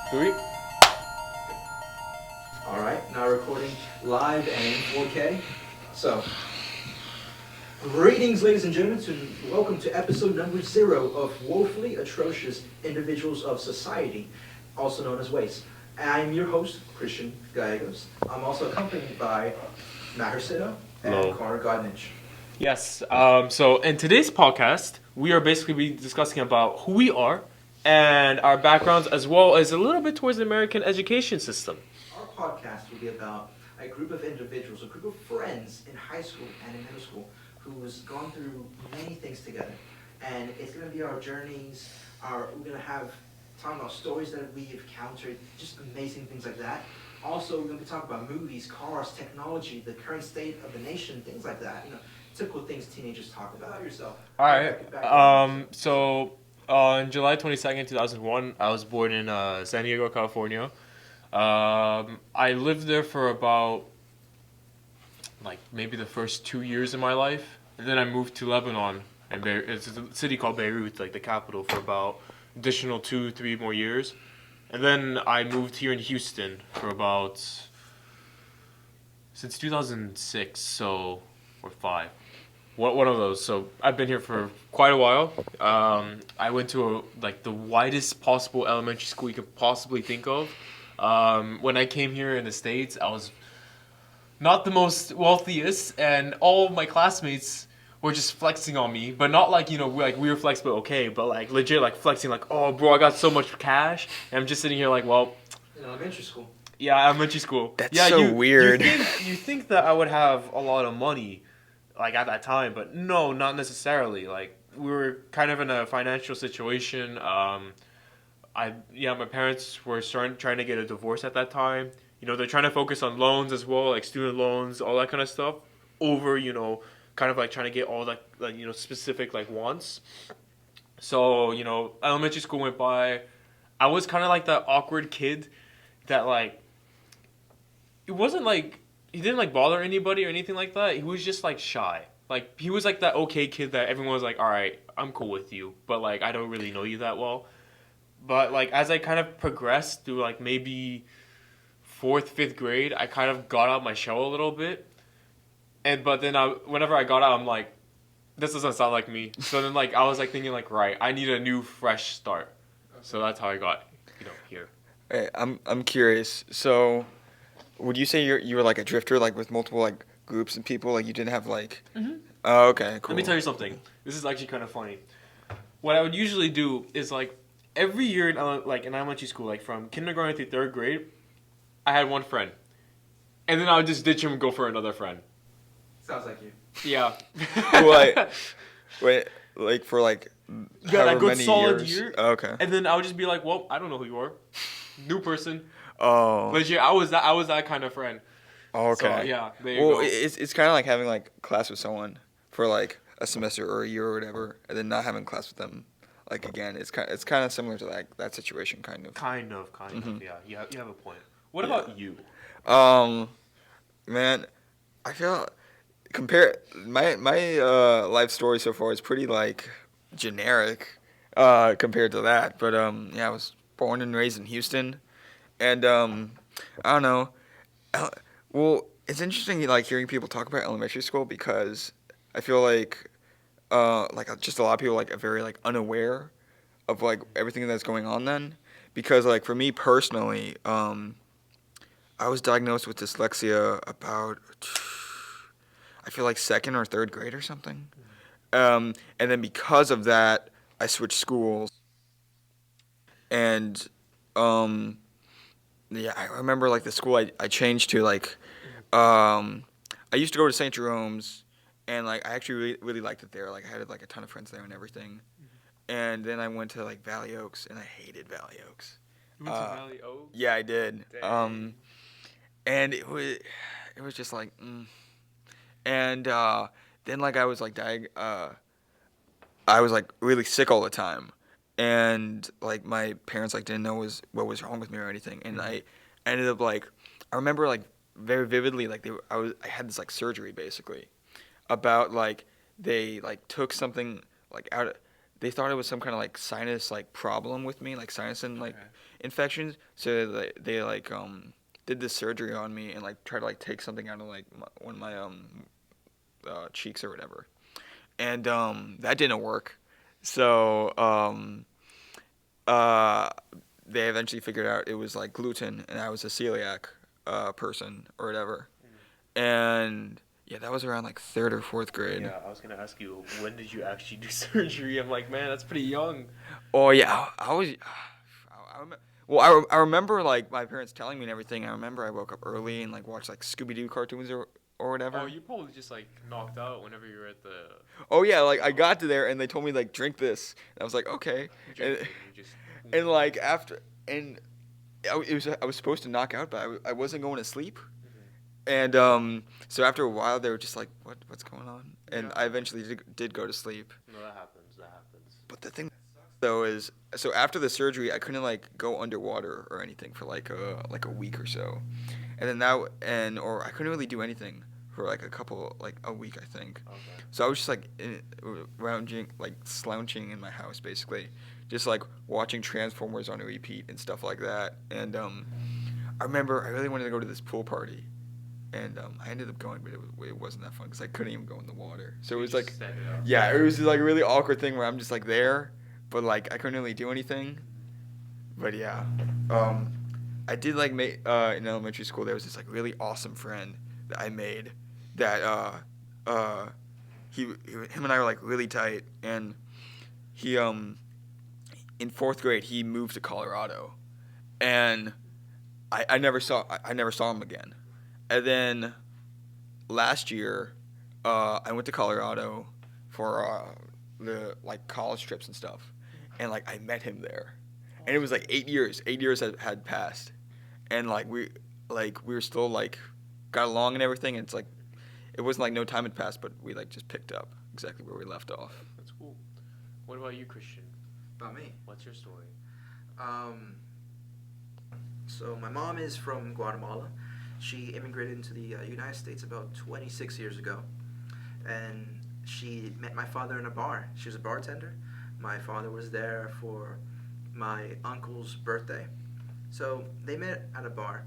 Three. All right, now recording live and in 4K. So, greetings, ladies and gentlemen, and welcome to episode number 0 of Woefully, Atrocious Individuals of Society, also known as WACE. I'm your host, Christian Gallegos. I'm also accompanied by Maher Sito and Hello. Connor Godnich. Yes. So in today's podcast, we are basically discussing about who we are and our backgrounds, as well as a little bit towards the American education system. Our podcast will be about a group of individuals, a group of friends in high school and in middle school who's gone through many things together. And it's going to be our journeys, we're going to have talking about stories that we've encountered, just amazing things like that. Also, we're going to be talking about movies, cars, technology, the current state of the nation, things like that. You know, typical things teenagers talk about. Yourself. All right. So on July 22nd, 2001, I was born in San Diego, California. I lived there for about maybe the first 2 years of my life, and then I moved to Lebanon, and it's a city called Beirut, like the capital, for about additional 2-3 more years, and then I moved here in Houston for about since 2006, or 5. One of those. So I've been here for quite a while. I went to the widest possible elementary school you could possibly think of. When I came here in the States, I was not the most wealthiest, and all my classmates were just flexing on me, but not we were flexible, okay, but legit flexing, oh bro, I got so much cash, and I'm just sitting here well, in elementary school. Yeah, elementary school. That's so weird. You think that I would have a lot of money, at that time, but no, not necessarily. We were kind of in a financial situation. My parents were trying to get a divorce at that time. They're trying to focus on loans as well, like student loans, all that kind of stuff, over, kind of trying to get all that, specific, wants. So, elementary school went by. I was kind of that awkward kid that, it wasn't he didn't bother anybody or anything like that. He was just shy. He was that okay kid that everyone was all right, I'm cool with you, but I don't really know you that well. But as I kind of progressed through maybe 4th, 5th grade, I kind of got out my shell a little bit. But then whenever I got out, I'm this doesn't sound like me. So then I was thinking right, I need a new fresh start. So that's how I got here. Hey, I'm curious. So, would you say you were a drifter, with multiple groups and people? You didn't have Mm-hmm. Oh, okay, cool. Let me tell you something. This is actually kind of funny. What I would usually do is every year in elementary school, from kindergarten through 3rd grade, I had one friend, and then I would just ditch him and go for another friend. Sounds like you. Yeah. Wait, for Yeah, however good many solid years? year. Oh, okay. And then I would just be well, I don't know who you are. New person. Oh. Legit, I was that kind of friend. Oh, okay. So, yeah, there you go. It's kind of having class with someone for a semester or a year or whatever, and then not having class with them again. It's kind of similar to that situation, kind of. Kind of. Mm-hmm. Yeah, you have a point. What about you? Man, I feel my life story so far is pretty generic compared to that. But I was born and raised in Houston, and I don't know. Well, it's interesting hearing people talk about elementary school, because I feel just a lot of people are very unaware of everything that's going on then, because for me personally, I was diagnosed with dyslexia about, I feel 2nd or 3rd grade or something. And then because of that, I switched schools. And I remember the school I changed to I used to go to St. Jerome's, and I actually really, really liked it there. I had a ton of friends there and everything. And then I went to Valley Oaks, and I hated Valley Oaks. You went to Valley Oaks? Yeah, I did. Dang. And it was just and then I was I was really sick all the time, and my parents didn't know what was wrong with me or anything, and I ended up I remember very vividly I had this surgery basically, about they took something out they thought it was some kind of like sinus like problem with me, like sinus and like Okay. infections. So they like did this surgery on me and like tried to like take something out of like one of my cheeks or whatever, and that didn't work. So uh, they eventually figured out it was like gluten, and I was a celiac person or whatever. And yeah, that was around like third or fourth grade. Yeah, I was gonna ask you, when did you actually do surgery? I'm like, man, that's pretty young. Oh yeah, I was. Well, I remember like my parents telling me and everything. I remember I woke up early and like watched like Scooby Doo cartoons or whatever. Oh, you probably just like knocked out whenever you were at the. Oh yeah, like I got to there and they told me like drink this. And I was like okay, and, You just. and like after and I was supposed to knock out, but I wasn't going to sleep. And so after a while they were just like what's going on? And Yeah. I eventually did go to sleep. No, that happens. That happens. But the thing though is so after the surgery I couldn't like go underwater or anything for like a week or so, and then or I couldn't really do anything for like a week I think. Okay. So I was just like lounging like slouching in my house basically, just like watching Transformers on a repeat and stuff like that. And I remember I really wanted to go to this pool party. And I ended up going, but it wasn't that fun because I couldn't even go in the water. So it was like, yeah, it was just like a really awkward thing where I'm just like there, but like I couldn't really do anything. But yeah, I did like make in elementary school there was this like really awesome friend that I made that him and I were like really tight, and he in fourth grade he moved to Colorado, and I never saw him again. And then last year, I went to Colorado for the like college trips and stuff, and like I met him there, and it was like 8 years. 8 years had passed, and like we were still like got along and everything. And it's like it wasn't like no time had passed, but we like just picked up exactly where we left off. That's cool. What about you, Christian? About me. What's your story? So my mom is from Guatemala. She immigrated into the United States about 26 years ago, and she met my father in a bar. She was a bartender. My father was there for my uncle's birthday. So they met at a bar.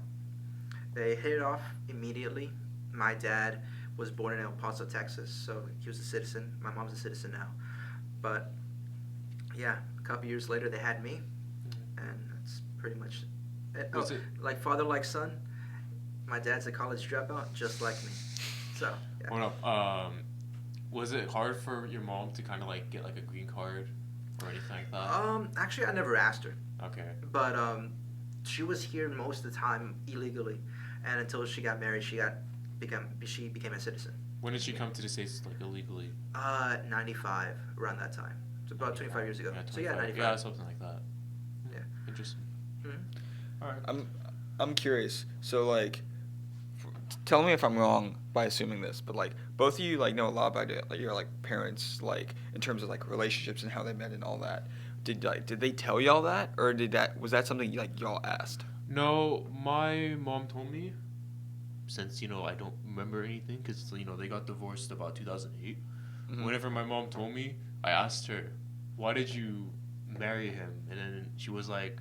They hit it off immediately. My dad was born in El Paso, Texas, so he was a citizen. My mom's a citizen now. But yeah, a couple years later they had me, and that's pretty much it. Was it- Like father, like son. My dad's a college dropout, just like me. So, yeah. Hold up. Was it hard for your mom to kind of like get like a green card or anything like that? Actually, I never asked her, Okay. but she was here most of the time illegally, and until she got married, she became a citizen. When did she come to the States like illegally? 95, around that time. It's about 25 years ago. Yeah, So yeah, 25. 95. Yeah, something like that. Yeah. Interesting. Mhm. All right. I'm curious. So like, tell me if I'm wrong by assuming this, but like both of you like know a lot about it, like your like parents, like in terms of like relationships and how they met and all that. Did they tell y'all that, or was that something like y'all asked? No, my mom told me. Since I don't remember anything because they got divorced about 2008. Mhm. Whenever my mom told me, I asked her, "Why did you marry him?" And then she was like,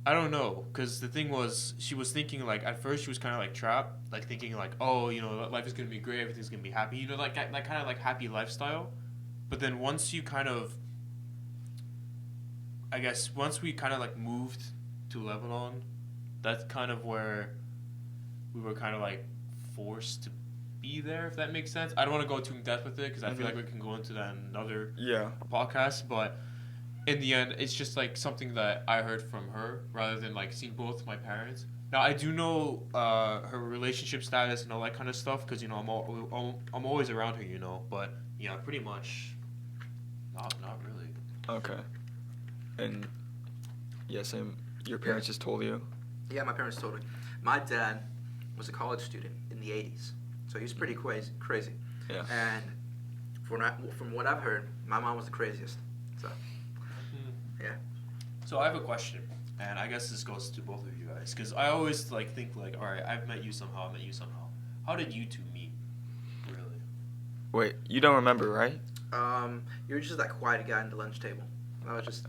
"I don't know," because the thing was, she was thinking like at first she was kind of like trapped, like thinking like, "Oh, life is gonna be great, everything's gonna be happy," like that kind of like happy lifestyle. But then once you kind of, I guess once we kind of like moved to Lebanon, that's kind of where we were kind of like forced to be there, if that makes sense. I don't want to go too in depth with it because I feel like we can go into that in another podcast, but in the end it's just like something that I heard from her rather than like seeing both my parents. Now I do know her relationship status and all that kind of stuff because I'm always around her, but yeah, pretty much not really. Okay. And same. Your parents just told you? Yeah, my parents told me. My dad was a college student in the 80s, so he was pretty crazy. Yeah. And from what I've heard, my mom was the craziest. So, yeah. So I have a question, and I guess this goes to both of you guys, because I always like think like, all right, I've met you somehow, I met you somehow. How did you two meet, really? Wait, you don't remember, right? You were just that quiet guy at the lunch table. That was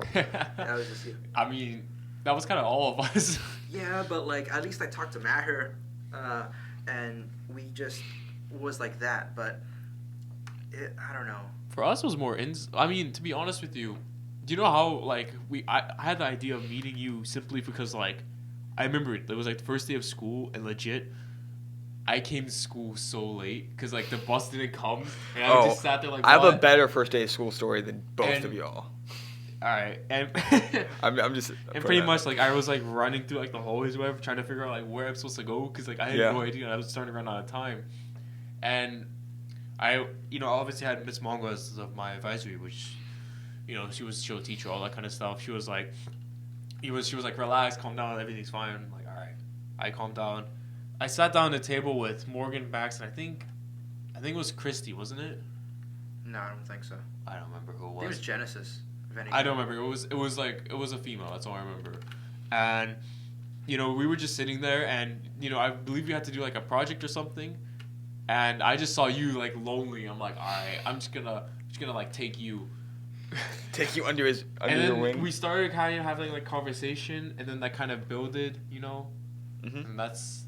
just you. I mean, that was kind of all of us. Yeah, but like at least I talked to Maher, and we just was like that. But I don't know. For us, it was more I mean, to be honest with you, do you know how like I had the idea of meeting you simply because like I remember it was like the first day of school and legit. I came to school so late because like the bus didn't come and I just sat there like. I have a what? better first day of school story than both of y'all. All right, and I'm just. And pretty much like I was like running through like the hallways, or whatever, trying to figure out like where I'm supposed to go because like I had no idea. I was starting to run out of time, and I obviously had Miss Mongo as my advisory, which she was a teacher, all that kind of stuff. She was like, she was like, relax, calm down, everything's fine. I'm like, all right, I calmed down. I sat down at the table with Morgan, Max, and I think it was Christy, wasn't it? No, I don't think so. I don't remember who it was. I think it was Genesis. I don't remember. It was a female. That's all I remember. And we were just sitting there, and I believe we had to do like a project or something. And I just saw you like lonely. I'm like, all right, I'm just gonna like take you under your wing. And we started kind of having like conversation, and then that kind of builded, Mm-hmm. and that's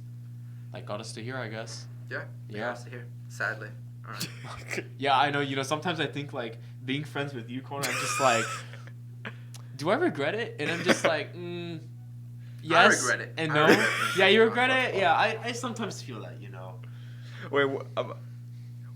like got us to here, I guess. Yeah. Got us to here. Sadly. All right. Yeah, I know. Sometimes I think like being friends with you, Connor, I'm just like, do I regret it? And I'm just like, yes. I regret it. And no. Yeah, you regret it? Yeah, I sometimes feel that, Wait,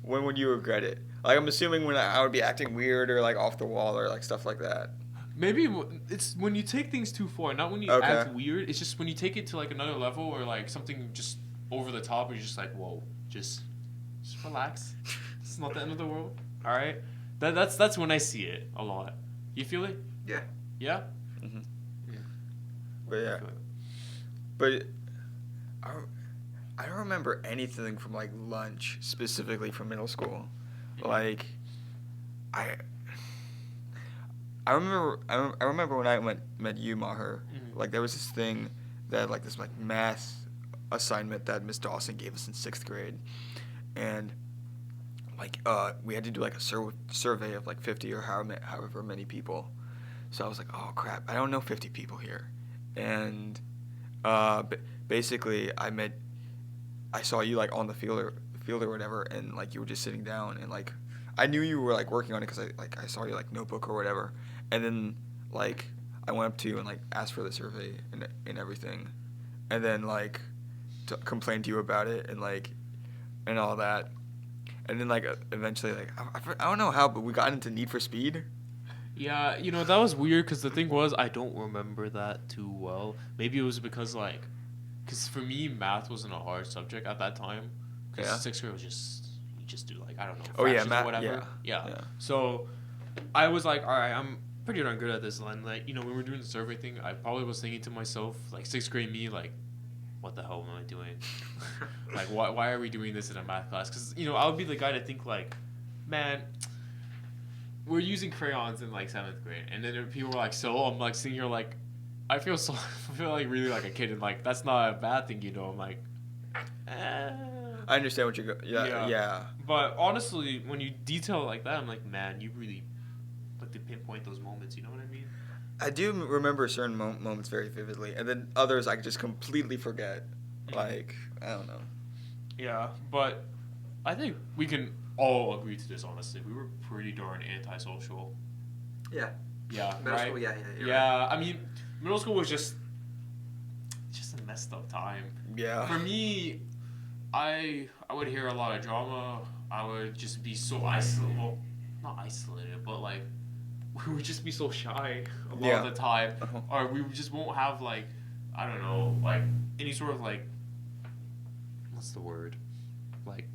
when would you regret it? Like, I'm assuming when I would be acting weird or like off the wall or like stuff like that. Maybe it's when you take things too far, not when you act weird. It's just when you take it to like another level or like something just over the top, and you're just like, whoa, just relax. It's not the end of the world. All right, that's when I see it a lot. You feel it? Yeah. Yeah. Mm-hmm. Yeah. But I don't remember anything from like lunch specifically from middle school. Mm-hmm. Like I remember when I met you, Maher. Mm-hmm. Like there was this thing that like this like math assignment that Miss Dawson gave us in 6th grade, and like we had to do like a survey of like 50 or however many people. So I was like, oh crap, I don't know 50 people here, and basically I saw you like on the field or whatever, and like you were just sitting down, and like I knew you were like working on it because I saw your like notebook or whatever, and then like I went up to you and like asked for the survey and everything, and then like complained to you about it and like and all that, and then like eventually like I don't know how, but we got into Need for Speed. Yeah, that was weird because the thing was I don't remember that too well. Maybe it was because for me math wasn't a hard subject at that time. Because 6th grade was you just do like I don't know. Oh yeah, math. Or whatever. Yeah. So I was like, all right, I'm pretty darn good at this. And like when we were doing the survey thing, I probably was thinking to myself like 6th grade me like, what the hell am I doing? Like why are we doing this in a math class? Because I would be the guy to think like, man, we're using crayons in like 7th grade, and then people were like, so I'm like sitting here like, I feel like really like a kid, and like that's not a bad thing, I'm like, I understand what you're yeah. But honestly, when you detail it like that, I'm like, man, you really like to pinpoint those moments. You know what I mean? I do remember certain moments very vividly, and then others I just completely forget. Like I don't know. Yeah, but I think we can all agree to this. Honestly, we were pretty darn antisocial. Yeah. Yeah. Middle right? school, yeah. Yeah, right. I mean, middle school was just a messed up time. Yeah. For me, I would hear a lot of drama. I would just be so isolated. Well, not isolated, but like we would just be so shy a lot of the time, or we just won't have like I don't know, like any sort of like what's the word? Like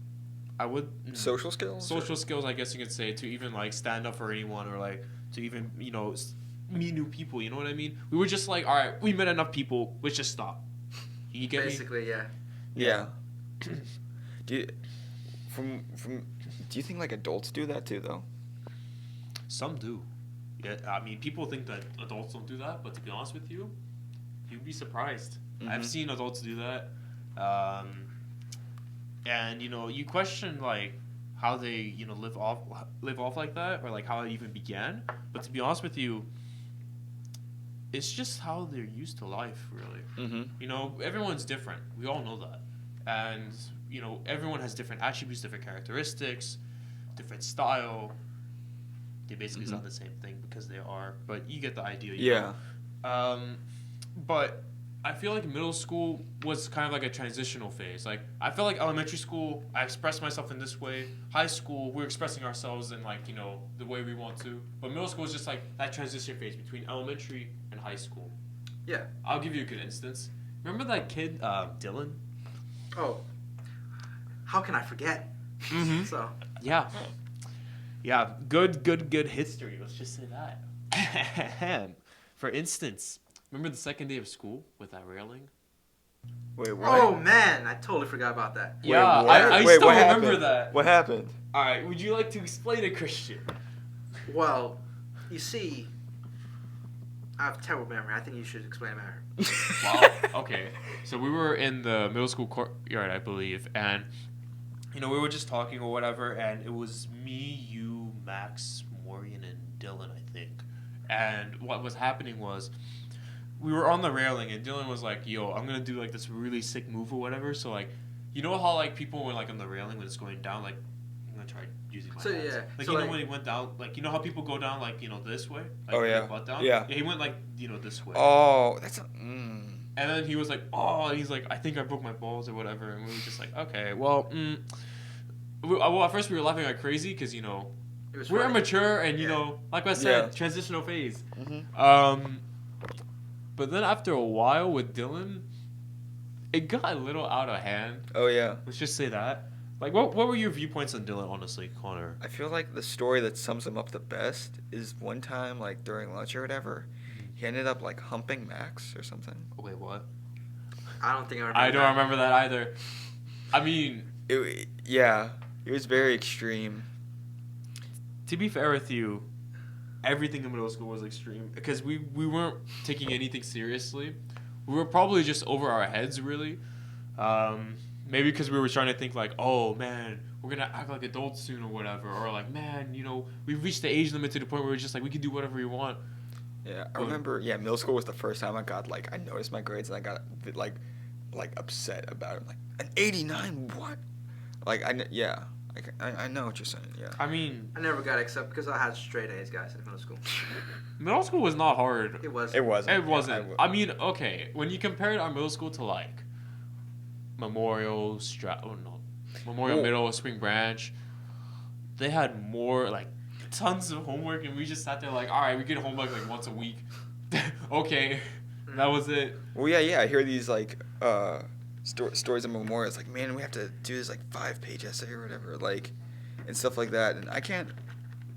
I would social skills. Social skills, I guess you could say, to even like stand up for anyone or like to even meet new people. You know what I mean? We were just like, all right, we met enough people. Let's just stop. You get Basically, me? Yeah. Do you think like adults do that too though? Some do. Yeah, I mean, people think that adults don't do that, but to be honest with you, you'd be surprised. Mm-hmm. I've seen adults do that, and you question like how they live off like that, or like how it even began. But to be honest with you, it's just how they're used to life, really. Everyone's different. We all know that, and everyone has different attributes, different characteristics, different style. They basically sound the same thing because they are, but you get the idea. You know? But I feel like middle school was kind of like a transitional phase. Like, I felt like elementary school, I expressed myself in this way. High school, we're expressing ourselves in like the way we want to. But middle school is just like that transition phase between elementary and high school. Yeah. I'll give you a good instance. Remember that kid, Dylan? Oh, how can I forget? So. Yeah. Yeah, good history. Let's just say that. For instance, remember the second day of school with that railing? Wait, what? Oh man, I totally forgot about that. Yeah, I Wait, still what remember happened? that. What happened? All right, would you like to explain it, Christian? Well, you see, I have terrible memory. I think you should explain it. Wow. Okay. So we were in the middle school courtyard, I believe, and we were just talking or whatever, and it was me, you, Max, Morgan, and Dylan, I think. And what was happening was we were on the railing, and Dylan was like, "Yo, I'm gonna do like this really sick move or whatever." So like, how like people were like on the railing when it's going down, like I'm gonna try using my hands. Yeah. Like so when he went down, like how people go down like this way. Like, Oh, yeah. their butt down. Yeah. He went like this way. Oh, that's And then he was like, "Oh," he's like, "I think I broke my balls or whatever," and we were just like, "Okay, well." Well, at first we were laughing like crazy because we're funny. immature and like I said, transitional phase. But then after a while with Dylan, it got a little out of hand. Oh yeah. Let's just say that. Like, what were your viewpoints on Dylan, honestly, Connor? I feel like the story that sums him up the best is one time, like during lunch or whatever, he ended up like humping Max or something. Wait, what? I don't think I remember. I don't remember that either. I mean, it was very extreme. To be fair with you, everything in middle school was extreme because we weren't taking anything seriously. We were probably just over our heads, really. Maybe because we were trying to think like, oh man, we're gonna act like adults soon or whatever, or like, man, we've reached the age limit to the point where we're just like we can do whatever we want. Yeah, I remember. Yeah, middle school was the first time I noticed my grades and I got like upset about it. Like an 89, what? Like I know what you're saying. Yeah. I mean, I never got accepted because I had straight A's, guys, in middle school. middle school was not hard. It was. It wasn't. It wasn't. I mean, okay, when you compared our middle school to like Memorial, Middle, Spring Branch, they had more like tons of homework, and we just sat there like, all right, we get homework like once a week. Okay, that was it. Well, yeah. I hear these like stories of Memorial. It's like, man, we have to do this like 5-page essay or whatever, like, and stuff like that. And I can't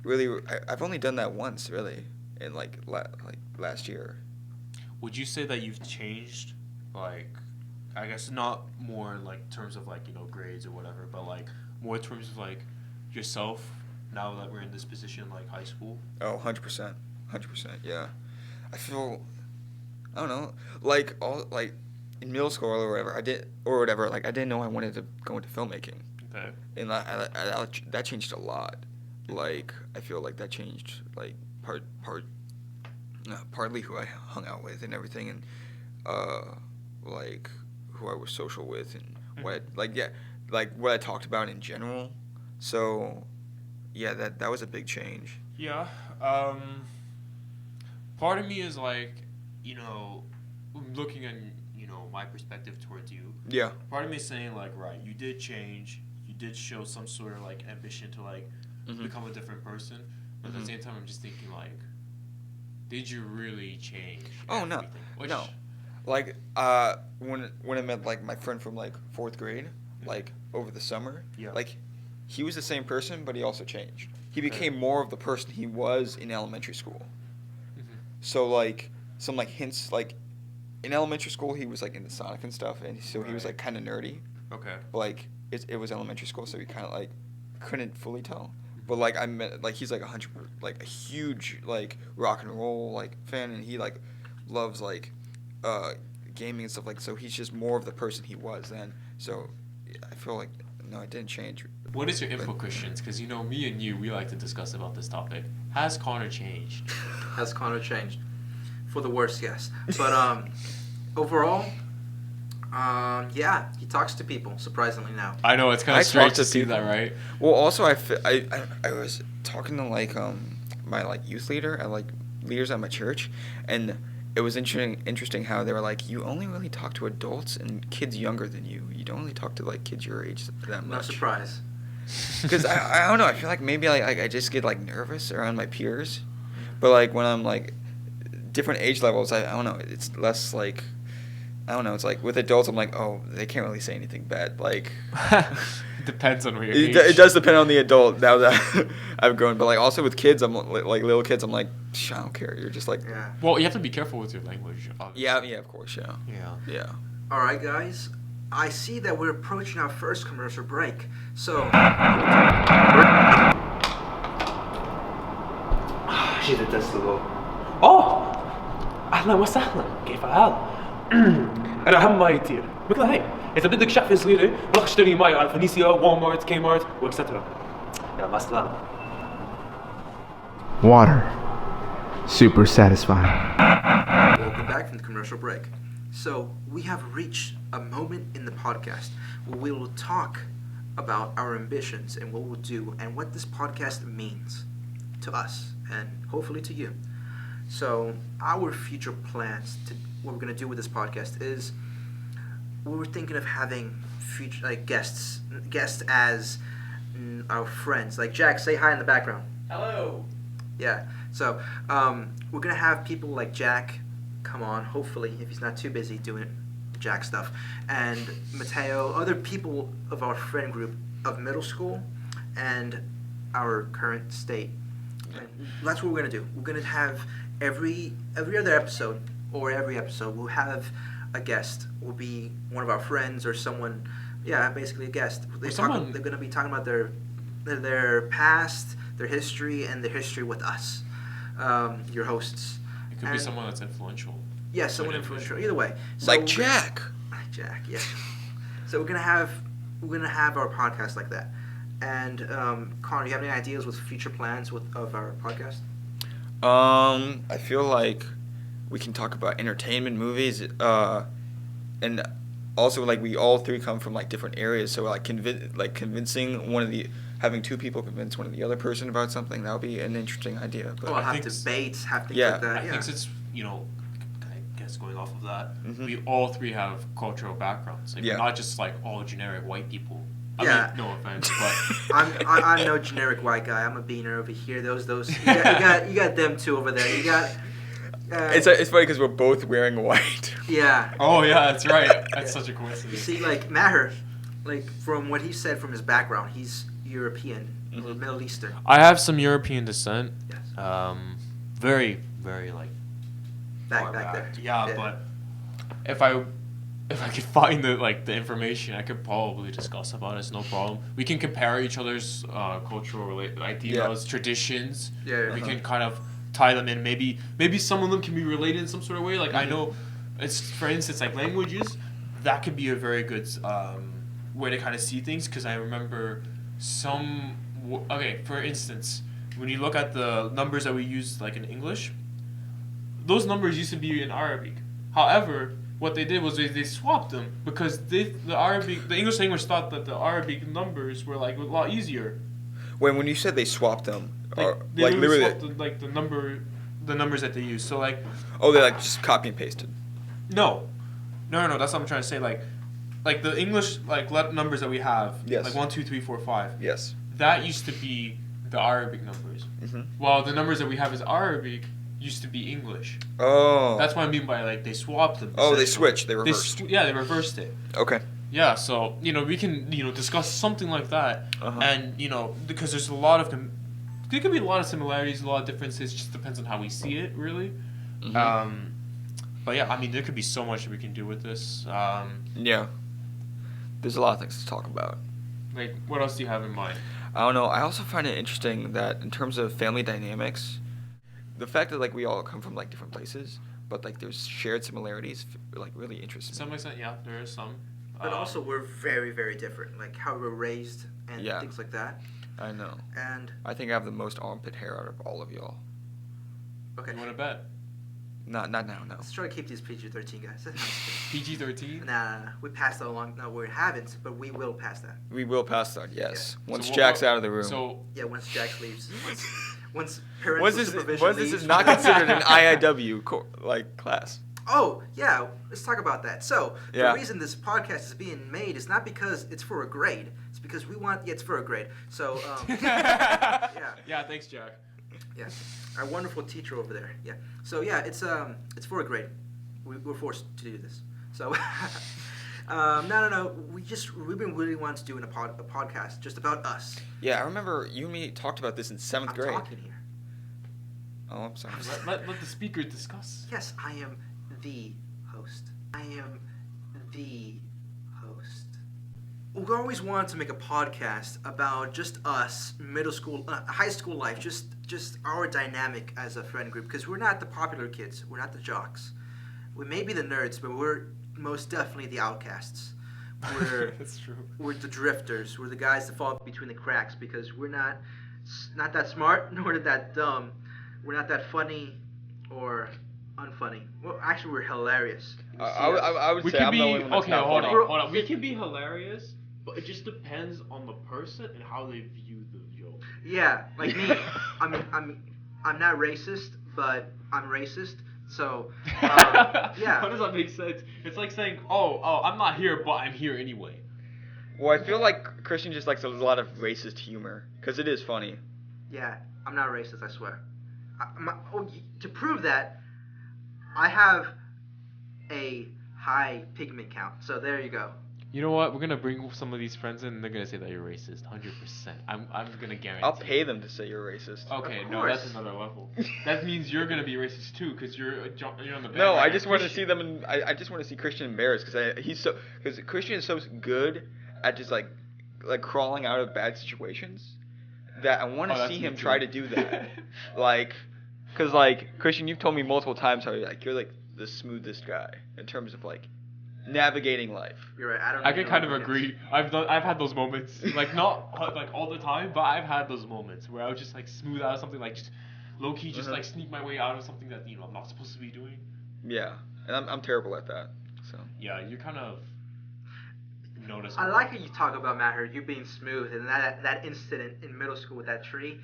really. I've only done that once, really, in like last year. Would you say that you've changed, like, I guess not more in like terms of like grades or whatever, but like more in terms of like yourself now that we're in this position like high school? Oh, 100%, yeah. I feel, I don't know, like like in middle school or whatever, I didn't know I wanted to go into filmmaking. Okay. And that changed a lot. Like I feel like that changed like partly who I hung out with and everything, and like who I was social with and what what I talked about in general. So yeah, that was a big change. Yeah. Part of me is like, looking at my perspective towards you. Yeah. Part of me is saying like, right, you did change, you did show some sort of like ambition to like become a different person, but at the same time I'm just thinking like, did you really change? Oh no, Which, no. Like when I met like my friend from like 4th grade, like over the summer, like he was the same person, but he also changed. He became more of the person he was in elementary school. So like some like hints, like in elementary school he was like into Sonic and stuff, and so he was like kind of nerdy. Okay. But like it was elementary school, so he kind of like couldn't fully tell. But like I met like he's like a huge like rock and roll like fan, and he like loves like gaming and stuff, like, so he's just more of the person he was then. So yeah, I feel like No, it didn't change. What is your input, Christians? Because you know, me and you, we like to discuss about this topic. Has Connor changed? Has Connor changed? For the worse, yes. But overall, yeah, he talks to people, surprisingly now. I know, it's kind I of strange talk to to see people. that, right? Well, also I was talking to like my like youth leader at like leaders at my church, and it was interesting how they were like, you only really talk to adults and kids younger than you. You don't really talk to like kids your age that No much. surprise. Because I don't know. I feel like maybe like I just get like nervous around my peers, but like when I'm like different age levels, I don't know. It's less like I don't know. It's like with adults, I'm like, oh, they can't really say anything bad. Like Depends on where you're it does depend on the adult now that I've grown. But like also with kids, I'm like little kids. I'm like, I don't care. You're just like Yeah. Well, you have to be careful with your language. Obviously. yeah, of course, yeah. Yeah. All right, guys. I see that we're approaching our first commercial break. So. شيء تسلقه اوه اهلا وسهلا كيف الحال؟ انا هم ما يطير مثل هيك اذا بدك شقفه صغيره روح اشتري معي على فينيسيا والمارت كي مارت واكسترا يلا مع السلامه. Water. Super satisfying. Welcome back from the commercial break. So, we have reached a moment in the podcast where we will talk about our ambitions and what we'll do and what this podcast means to us and hopefully to you. So, our future plans to what we're going to do with this podcast is we were thinking of having future like guests as our friends. Like Jack, say hi in the background. Hello. Yeah. So, we're going to have people like Jack come on, hopefully, if he's not too busy doing Jack stuff, and Mateo, other people of our friend group of middle school and our current state. And that's what we're going to do. We're going to have every other episode, or every episode, we'll have a guest. Will be one of our friends or someone, yeah, basically a guest. They're going to be talking about their past, their history, and their history with us, your hosts. It could be someone that's influential. Yeah, someone influential. Either way. So Like Jack. Jack, yeah. So we're gonna have our podcast like that. And Connor, do you have any ideas with future plans of our podcast? I feel like we can talk about entertainment, movies, and also like we all three come from like different areas, so like convincing having two people convince one of the other person about something, that would be an interesting idea. But We'll have debates, have things like that. I think it's, I guess going off of that, Mhm. we all three have cultural backgrounds. Like, we're not just like all generic white people. I mean, no offense, but I'm no generic white guy. I'm a beaner over here. Those you got them two over there. You got. It's funny because we're both wearing white. Yeah. Oh yeah, that's right. That's such a coincidence. You see, like Maher, like from what he said from his background, he's European or Middle Eastern. I have some European descent. Yes. Very, very like Back far there. Yeah, but if I could find the information, I could probably discuss about it. It's no problem. We can compare each other's cultural ideas, traditions. Yeah. We can kind of tie them in. Maybe some of them can be related in some sort of way. Like I know, it's for instance like languages. That could be a very good way to kind of see things, because I remember for instance, when you look at the numbers that we use like in English, those numbers used to be in Arabic. However, what they did was they swapped them because the English language thought that the Arabic numbers were like a lot easier. When you said they swapped them, They like literally literally, swapped the numbers that they use. So like, they like just copy and pasted. no, that's what I'm trying to say. Like the English numbers that we have, Yes. like 1, 2, 3, 4, 5. Yes. That used to be the Arabic numbers. Mm-hmm. While the numbers that we have as Arabic used to be English. Oh. That's what I mean by like they swapped them. Oh, they essentially. switched. They reversed. They reversed it. Okay. Yeah, so we can discuss something like that, and because there's a lot of there could be a lot of similarities, a lot of differences. Just depends on how we see it, really. Mm-hmm. But yeah, I mean, there could be so much that we can do with this. Yeah. There's a lot of things to talk about. Like, what else do you have in mind? I don't know. I also find it interesting that in terms of family dynamics, the fact that like we all come from like different places, but like there's shared similarities, like really interesting. To some extent, yeah, there is some. But also, we're very, very different. Like how we're raised and Yeah. things like that. I know. And I think I have the most armpit hair out of all of y'all. okay, You want to bet? Not now, no. let's try to keep these PG-13 guys. PG-13? Nah, we passed that along. No, we haven't, but we will pass that. We will pass that, yes. Yeah. Once So Jack's out of the room. So Yeah, once Jack leaves. Once parental Once this supervision leaves. is not considered an IIW class. Oh, yeah, let's talk about that. So, Yeah. the reason this podcast is being made is not because it's for a grade. It's because we want, it's for a grade. So, yeah. Yeah, thanks, Jack. Yeah, our wonderful teacher over there. Yeah. So yeah, it's for a grade. We're forced to do this. So no. We've been really wanting to do a podcast just about us. Yeah, I remember you and me talked about this in 7th I'm grade. talking here. Oh, I'm sorry. Let the speaker discuss. Yes, I am the host. I am the host. We always wanted to make a podcast about just us, middle school, high school life, just our dynamic as a friend group. Because we're not the popular kids, we're not the jocks. We may be the nerds, but we're most definitely the outcasts. That's true. We're the drifters. We're the guys that fall between the cracks because we're not that smart nor that dumb. We're not that funny or unfunny. Well, actually, we're hilarious. You see us. I would We say can I'm be the only one that's okay. not Hold funny. on, hold on. We can be hilarious, but it just depends on the person and how they view the joke. Yeah, like me. I'm not racist, but I'm racist. So yeah. How does that make sense? It's like saying, oh, I'm not here, but I'm here anyway. Well, I feel like Christian just likes a lot of racist humor, because it is funny. Yeah, I'm not racist. I swear. To prove that, I have a high pigment count. So there you go. You know what? We're gonna bring some of these friends in, and they're gonna say that you're racist, 100%. I'm gonna guarantee. I'll pay them to say you're racist. Okay, Of no, that's course. another level. That means you're gonna be racist too, because you're on the. No, I bandwagon just want to Christian. see them. I just want to see Christian embarrassed because Christian is so good at just like crawling out of bad situations that I want to Oh, see that's him me try too. to do that. Because Christian, you've told me multiple times how you're like the smoothest guy in terms of like navigating life. You're right. I don't. I need can no kind of lubricants. agree. I've had those moments, like not like all the time, but I've had those moments where I would just like smooth out of something, like just low key, just like sneak my way out of something that I'm not supposed to be doing. Yeah, and I'm terrible at that. So Yeah, you're kind of noticeable. I like how you talk about Matt Hurd, you being smooth, and that incident in middle school with that tree.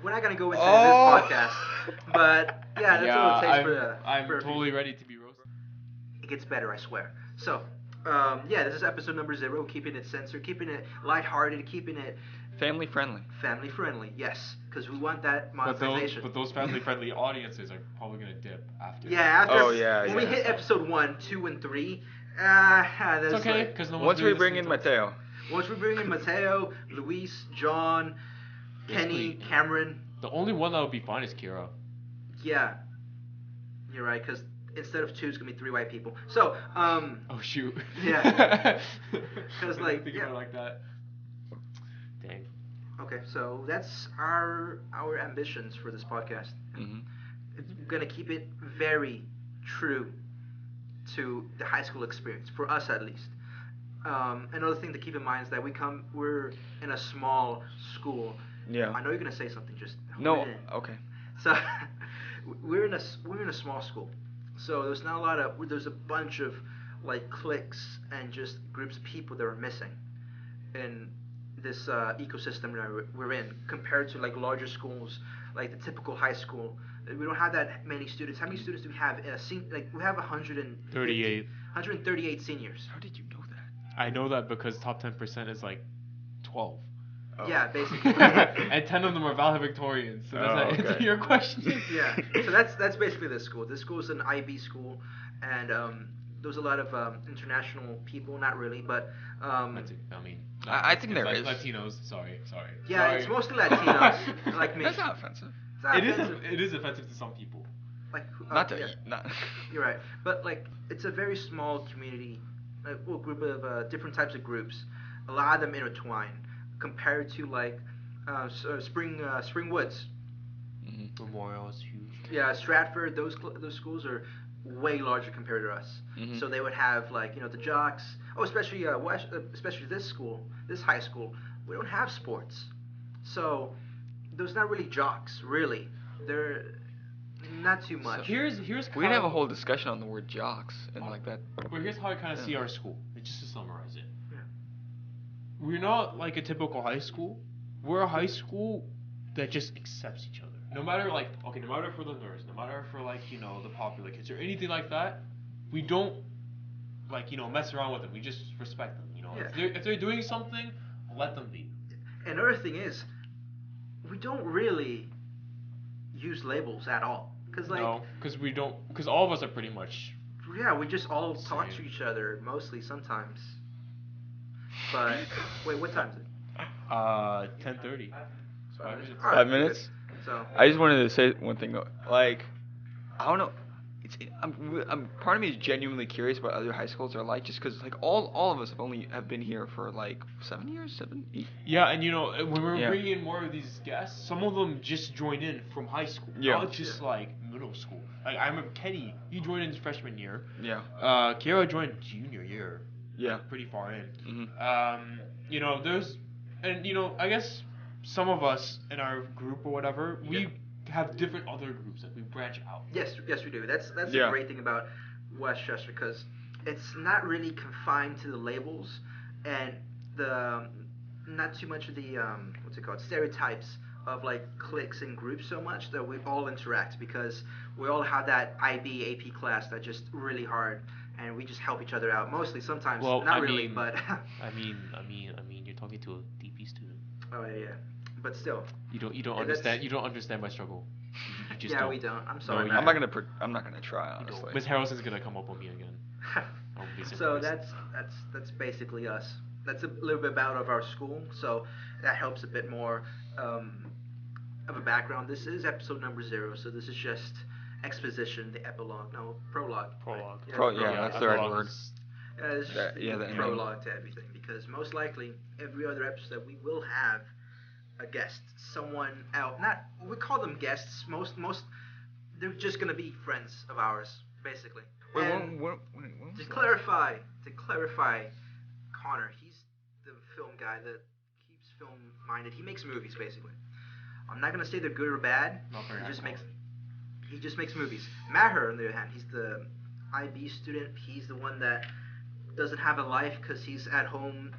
We're not gonna go into Oh. this podcast, but yeah, that's all it takes for the. I'm for- totally ready to be roasted. It gets better, I swear. So, yeah, this is episode number 0. Keeping it censored, keeping it lighthearted, keeping it family friendly. family friendly. Yes, because we want that But monetization. those family friendly audiences are probably gonna dip after. Yeah, after Oh, yeah, when we yeah. hit episode 1, 2, and 3, It's okay, like, because no one's Once we really bring in listening to us. Mateo, once we bring in Mateo, Luis, John, Kenny, Basically- Cameron. The only one that would be fine is Kira. Yeah, you're right. Because instead of 2, it's gonna be 3 white people. So, Oh shoot. Yeah. 'Cause like, think yeah. about it like that. Dang. okay, so that's our ambitions for this podcast. Mhm. We're gonna keep it very true to the high school experience for us at least. Another thing to keep in mind is that we're in a small school. yeah. I know you're gonna say something. Just hold No, it in. okay. So we're in a small school, so there's not a lot of there's a bunch of like cliques and just groups of people that are missing in this ecosystem that we're in compared to like larger schools, like the typical high school. We don't have that many students. How many students do we have? We have 38. 138 seniors. How did you know that? I know that because top 10% is like 12. Oh. Yeah, basically. And 10 of them are valedictorians. So does that answer okay. your question? Yeah. So that's basically this school. This school is an IB school, and there's a lot of international people. Not really, but I mean, I think there is. Latinos. Sorry. yeah, Sorry. it's mostly Latinos like me. That's not offensive. It's not It is. offensive. It is offensive to some people. Like yeah, Not. you're right. But like it's a very small community, group of different types of groups. A lot of them intertwine compared to like Spring Woods. Memorial is huge. Yeah, Stratford. Those schools are way larger compared to us. Mhm. So they would have like the jocks, Oh, especially especially this school, this high school, we don't have sports, so there's not really jocks. Really, they're not too much. Here's We can have a how- whole discussion on the word jocks and like that. But here's how I kind of Yeah. see our school. Just to summarize it, Yeah. we're not like a typical high school. We're a high school that just accepts each other. No matter like, okay, no matter for the nerds, no matter for like the popular kids or anything like that, we don't like mess around with them. We just respect them. Yeah. If they're doing something, let them be. Another thing is, we don't really use labels at all, cause like No, because all of us are pretty much. yeah, we just all talk to Same. each other mostly sometimes. But wait, what time is it? 10:30. 5 minutes. All right, 5 minutes. good. So I just wanted to say one thing. Like, I don't know. I'm part of me is genuinely curious about other high schools are like, just because like all of us have been here for like 7 years, 7, 8. Yeah, and when we're Yeah. bringing in more of these guests, some of them just joined in from high school. Yeah. Not just like middle school. Like I remember Kenny, he joined in his freshman year. Yeah. Kiara joined junior year. Yeah. Pretty far in. Mhm. There's, and I guess some of us in our group or whatever, we have different other groups that we branch out. yes, we do. That's Yeah. the great thing about Westchester, because it's not really confined to the labels and the not too much of the what's it called, stereotypes of like cliques and groups so much that we all interact, because we all have that IB AP class that's just really hard, and we just help each other out mostly. Sometimes Well, not I really, mean- but I mean, you're talking to a DP student. oh yeah, but still. You don't Yeah, that's- understand. You don't understand my struggle. You just Yeah, don't. we don't. I'm sorry. you Matt. I'm not gonna try You don't. honestly. Miss Harrelson's gonna come up on me again. I'll be So surprised. that's basically us. That's a little bit about of our school. So that helps a bit more of a background. This is episode number 0. So this is just exposition, the epilogue, no prologue. Prologue. Yeah, that's the right prologue word. is- It's just That- yeah, the the prologue to everything, because most likely every other episode we will have a guest, someone out. Not we call them guests. Most they're just gonna be friends of ours, basically. Wait, And what was to that? clarify, Connor, he's the film guy that keeps film minded. He makes movies, basically. I'm not gonna say they're good or bad. Not very He just makes movies. Maher, on the other hand, he's the IB student. He's the one that doesn't have a life because he's at home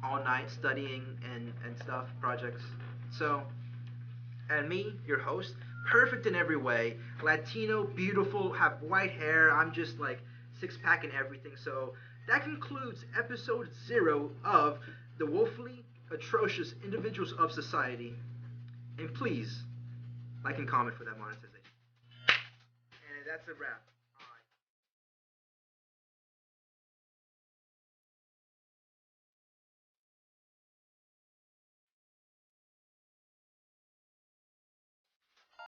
all night studying and stuff, projects. So, and me, your host, perfect in every way, Latino, beautiful, have white hair. I'm just like 6-pack and everything. So that concludes episode 0 of the Woefully Atrocious Individuals of Society. And please, like and comment for that monetization. And that's a wrap.